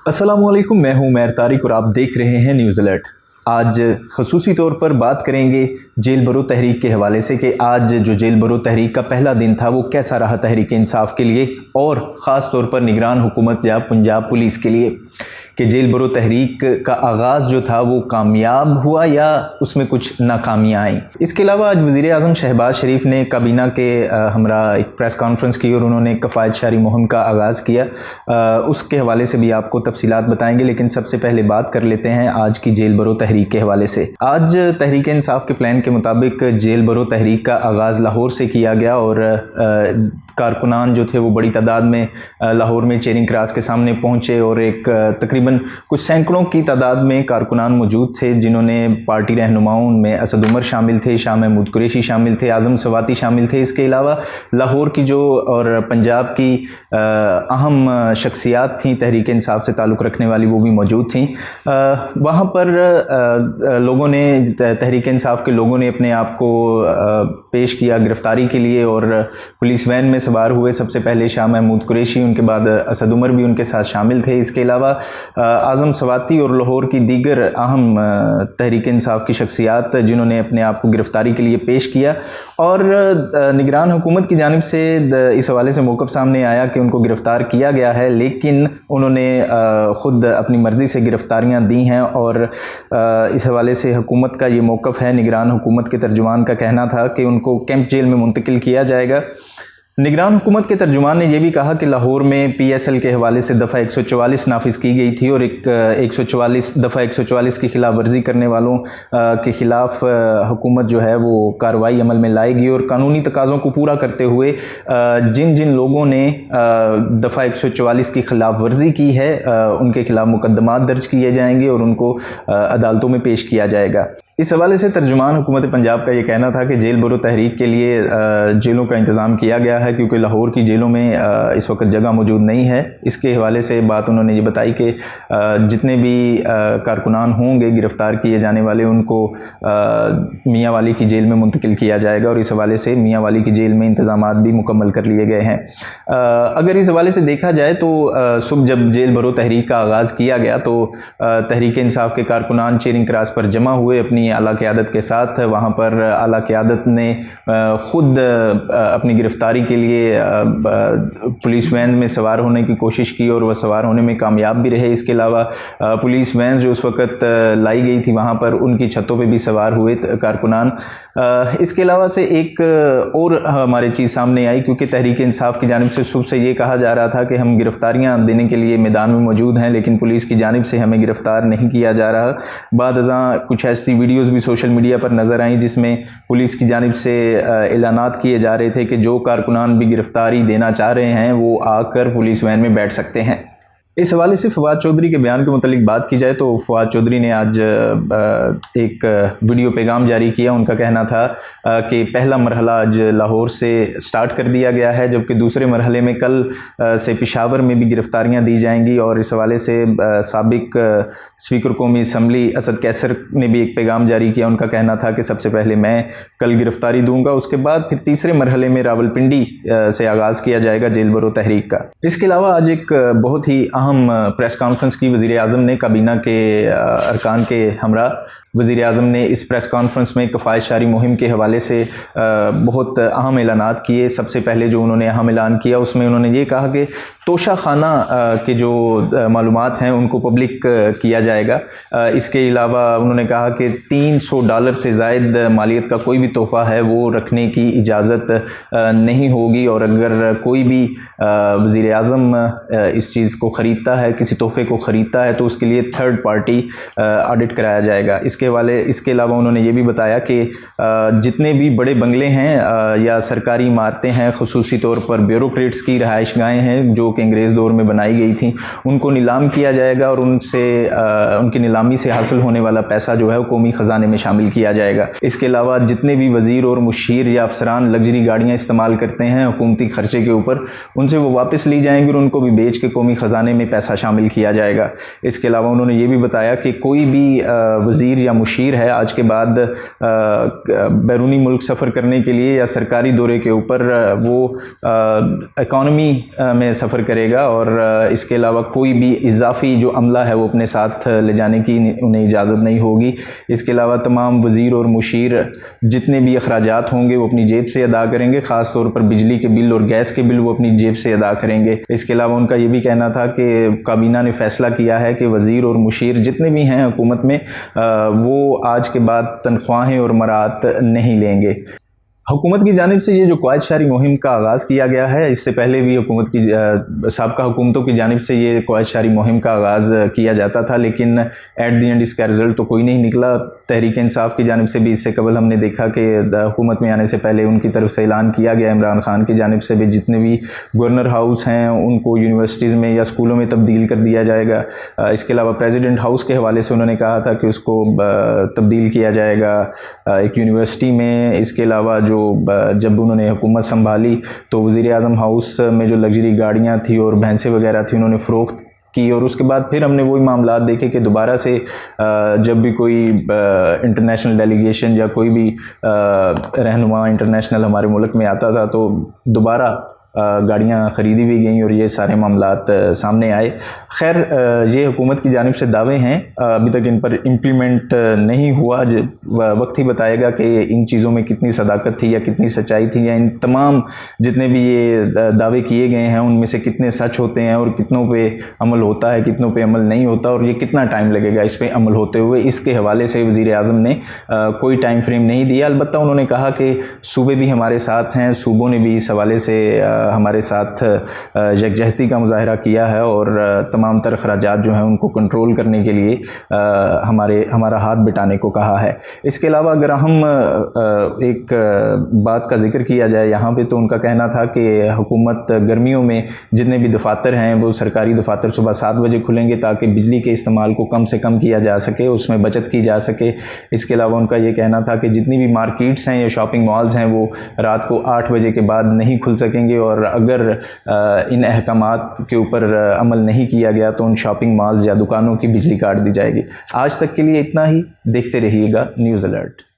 अस्सलामुअलैकुम, मैं हूं उमैर तारिक और आप देख रहे हैं न्यूज़ अलर्ट। आज खसूसी तौर पर बात करेंगे जेल भरो तहरीक के हवाले से कि आज जो जेल भरो तहरीक का पहला दिन था वो कैसा रहा तहरीक इंसाफ के लिए और ख़ास तौर पर निगरान हुकूमत या पंजाब पुलिस के लिए कि जेल भरो तहरीक का आगाज़ जो था वो कामयाब हुआ या उसमें कुछ नाकामियाँ आई। इसके अलावा आज वज़ीर आज़म शहबाज शरीफ ने काबीना के हमरा एक प्रेस कॉन्फ्रेंस की और उन्होंने कफ़ायत शारी मुहिम का आगाज़ किया। उसके हवाले से भी आपको तफसीलात बताएंगे, लेकिन सबसे पहले बात कर लेते हैं आज की जेल भरो तहरीक के हवाले से। आज तहरीक इंसाफ के प्लान के मुताबिक जेल भरो तहरीक का आगाज़ लाहौर से किया गया और कारकुनान जो थे वो बड़ी तादाद में लाहौर में चेरिंग क्रॉस के सामने पहुँचे और एक तकरीबन कुछ सैकड़ों की तादाद में कारकुनान मौजूद थे, जिन्होंने पार्टी रहनुमाओं में असद उमर शामिल थे, शाह महमूद कुरैशी शामिल थे, आज़म सवाती शामिल थे। इसके अलावा लाहौर की जो और पंजाब की अहम शख्सियात थीं तहरीक इंसाफ से ताल्लुक़ रखने वाली, वो भी मौजूद थीं। वहाँ पर लोगों ने तहरीक इंसाफ के लोगों ने अपने आप को पेश किया गिरफ़्तारी के लिए और पुलिस वैन में सवार हुए। सबसे पहले शाह महमूद कुरैशी, उनके बाद असद उमर भी उनके साथ शामिल थे। इसके अलावा आज़म सवाती और लाहौर की दीगर अहम तहरीक इंसाफ की शख्सियात जिन्होंने अपने आप को गिरफ़्तारी के लिए पेश किया और निगरान हुकूमत की जानिब से इस हवाले से मौक़िफ़ सामने आया कि उनको गिरफ़्तार किया गया है, लेकिन उन्होंने ख़ुद अपनी मर्ज़ी से गिरफ़्तारियाँ दी हैं और इस हवाले से हुकूमत का ये मौक़िफ़ है। निगरान हुकूमत के तर्जुमान का कहना था कि उनको कैंप जेल में मुंतकिल किया जाएगा। निगरान हुकूमत के तर्जुमान ने यह भी कहा कि लाहौर में PSL के हवाले से दफ़ा 144 नाफिज की गई थी और एक 144 की खिलाफ वर्जी करने वालों के ख़िलाफ़ हुकूमत जो है वो कार्रवाई अमल में लाएगी और कानूनी तकाज़ों को पूरा करते हुए जिन जिन लोगों ने दफ़ा 144 की खिलाफ वर्जी की है उनके खिलाफ मुकदमात दर्ज किए जाएंगे और उनको अदालतों में पेश किया जाएगा। इस हवाले से तर्जुमान हुकूमत पंजाब का ये कहना था कि जेल भरो तहरीक के लिए जेलों का इंतज़ाम किया गया है, क्योंकि लाहौर की जेलों में इस वक्त जगह मौजूद नहीं है। इसके हवाले से बात उन्होंने ये बताई कि जितने भी कारकुनान होंगे गिरफ़्तार किए जाने वाले, उनको मियाँ वाली की जेल में मुंतकिल किया जाएगा और इस हवाले से मियाँ वाली की जेल में इंतज़ामात भी मुकम्मल कर लिए गए हैं। अगर इस हवाले से देखा जाए तो सुबह जब जेल भरो तहरीक का आगाज़ किया गया तो तहरीक इंसाफ के कारकुनान चेरिंग क्रॉस पर जमा हुए अपनी आला क़यादत के साथ। वहाँ पर आला क़यादत ने ख़ुद अपनी गिरफ़्तारी के लिए पुलिस वैन में सवार होने की कोशिश की और वह सवार होने में कामयाब भी रहे। इसके अलावा पुलिस वैन जो उस वक़्त लाई गई थी वहाँ पर उनकी छतों पे भी सवार हुए कारकुनान। इसके अलावा से एक और हमारी चीज़ सामने आई, क्योंकि तहरीक इंसाफ की जानिब से सुबह से ये कहा जा रहा था कि हम गिरफ़्तारियाँ देने के लिए मैदान में मौजूद हैं, लेकिन पुलिस की जानिब से हमें गिरफ़्तार नहीं किया जा रहा। बाद अज़ां कुछ ऐसी वीडियोज़ भी सोशल मीडिया पर नज़र आई जिसमें पुलिस की जानिब से ऐलानात किए जा रहे थे कि जो कारकुनान भी गिरफ़्तारी देना चाह रहे हैं वो आकर पुलिस वैन में बैठ सकते हैं। इस हवाले से फवाद चौधरी के बयान के मुतालिक बात की जाए तो फवाद चौधरी ने आज एक वीडियो पैगाम जारी किया। उनका कहना था कि पहला मरहला आज लाहौर से स्टार्ट कर दिया गया है, जबकि दूसरे मरहले में कल से पेशावर में भी गिरफ़्तारियां दी जाएंगी। और इस हवाले से साबिक स्पीकर कौमी असम्बली असद कैसर ने भी एक पैगाम जारी किया। उनका कहना था कि सबसे पहले मैं कल गिरफ़्तारी दूँगा, उसके बाद फिर तीसरे मरहले में रावलपिंडी से आगाज़ किया जाएगा जेल भरो तहरीक का। इसके अलावा आज एक बहुत ही अहम प्रेस कॉन्फ्रेंस की वज़ीर आज़म ने काबीना के अरकान के हमरा। वज़ीर आज़म ने इस प्रेस कॉन्फ्रेंस में कफ़ायत शारी मुहिम के हवाले से बहुत अहम ऐलानात किए। सबसे पहले जो उन्होंने अहम ऐलान किया उसमें उन्होंने ये कहा कि तोशा खाना के जो मालूमात हैं उनको पब्लिक किया जाएगा। इसके अलावा उन्होंने कहा कि $300 से ज़ायद मालियत का कोई भी तोहफ़ा है वो रखने की इजाज़त नहीं होगी, और अगर कोई भी वज़ीर आज़म इस चीज़ को ख़रीदता है, किसी तोहफ़े को ख़रीदता है, तो उसके लिए थर्ड पार्टी ऑडिट कराया जाएगा। इसके अलावा उन्होंने ये भी बताया कि जितने भी बड़े बंगले हैं या सरकारी इमारतें हैं, ख़ुसूसी तौर पर ब्यूरोक्रेट्स की रहाइश गाहें हैं जो कि अंग्रेज़ दौर में बनाई गई थी, उनको नीलाम किया जाएगा और उनसे उनकी नीलामी से हासिल होने वाला पैसा जो है वो कौमी ख़जाने में शामिल किया जाएगा। इसके अलावा जितने भी वज़ीर और मुशीर या अफसरान लग्जरी गाड़ियाँ इस्तेमाल करते हैं हुकूमती ख़र्चे के ऊपर, उनसे वो वापस ली जाएंगी और उनको भी बेच के कौमी ख़जाने में पैसा शामिल किया जाएगा। इसके अलावा उन्होंने ये भी बताया कि कोई भी वज़ीर या मुशीर है आज के बाद बैरूनी मुल्क सफ़र करने के लिए या सरकारी दौरे के ऊपर वो इकॉनमी में सफ़र करेगा, और इसके अलावा कोई भी इजाफी जो अमला है वो अपने साथ ले जाने की उन्हें इजाज़त नहीं होगी। इसके अलावा तमाम वज़ीर और मुशीर जितने भी अखराजात होंगे वो अपनी जेब से अदा करेंगे, ख़ास तौर पर बिजली के बिल और गैस के बिल वो अपनी जेब से अदा करेंगे। इसके अलावा उनका ये भी कहना था कि काबीना ने फ़ैसला किया है कि वज़ीर और मुशीर जितने भी हैं हुकूमत में वो आज के बाद तनख्वाहें और मरात नहीं लेंगे। हुकूमत की जानिब से ये जो क़वायद शहरी मुहिम का आगाज़ किया गया है, इससे पहले भी हुकूमत की साबका हुकूमतों की जानिब से ये क़वायद शहरी मुहिम का आगाज़ किया जाता था, लेकिन एट दी एंड इसका रिज़ल्ट तो कोई नहीं निकला। तहरीक इंसाफ की जानिब से भी इससे कबल हमने देखा कि हुकूमत में आने से पहले उनकी तरफ से ऐलान किया गया, इमरान खान की जानिब से भी जितने भी गवर्नर हाउस हैं उनको यूनिवर्सिटीज़ में या स्कूलों में तब्दील कर दिया जाएगा। इसके अलावा प्रेसिडेंट हाउस के हवाले से उन्होंने कहा था कि उसको तब्दील किया जाएगा एक यूनिवर्सिटी में। इसके अलावा जब उन्होंने हुकूमत संभाली तो वज़ीर आज़म हाउस में जो लग्जरी गाड़ियाँ थी और भैंसें वगैरह थी उन्होंने फ़रोख्त की, और उसके बाद फिर हमने वही मामलात देखे कि दोबारा से जब भी कोई इंटरनेशनल डेलीगेशन या कोई भी रहनुमा इंटरनेशनल हमारे मुल्क में आता था तो दोबारा गाड़ियाँ ख़रीदी भी गई और ये सारे मामलात सामने आए। खैर ये हुकूमत की जानिब से दावे हैं, अभी तक इन पर इम्प्लीमेंट नहीं हुआ। वक्त ही बताएगा कि इन चीज़ों में कितनी सदाकत थी या कितनी सच्चाई थी, या इन तमाम जितने भी ये दावे किए गए हैं उनमें से कितने सच होते हैं और कितनों पे अमल होता है, कितनों पे अमल नहीं होता, और ये कितना टाइम लगेगा इस पर अमल होते हुए। इसके हवाले से वज़ीर आज़म ने कोई टाइम फ्रेम नहीं दिया। अलबत्ता उन्होंने कहा कि सूबे भी हमारे साथ हैं, सूबों ने भी इस हवाले से हमारे साथ यकजहती का मुजाहरा किया है और तमाम तर अखराजात जो हैं उनको कंट्रोल करने के लिए हमारा हाथ बिटाने को कहा है। इसके अलावा अगर हम एक बात का जिक्र किया जाए यहाँ पे, तो उनका कहना था कि हुकूमत गर्मियों में जितने भी दफातर हैं वो सरकारी दफातर सुबह 7 बजे खुलेंगे ताकि बिजली के इस्तेमाल को कम से कम किया जा सके, उसमें बचत की जा सके। इसके अलावा उनका ये कहना था कि जितनी भी मार्केट्स हैं या शॉपिंग मॉल्स हैं वो रात को 8 बजे के बाद नहीं खुल सकेंगे, और अगर इन अहकामात के ऊपर अमल नहीं किया गया तो उन शॉपिंग मॉल्स या दुकानों की बिजली काट दी जाएगी। आज तक के लिए इतना ही। देखते रहिएगा न्यूज़ अलर्ट।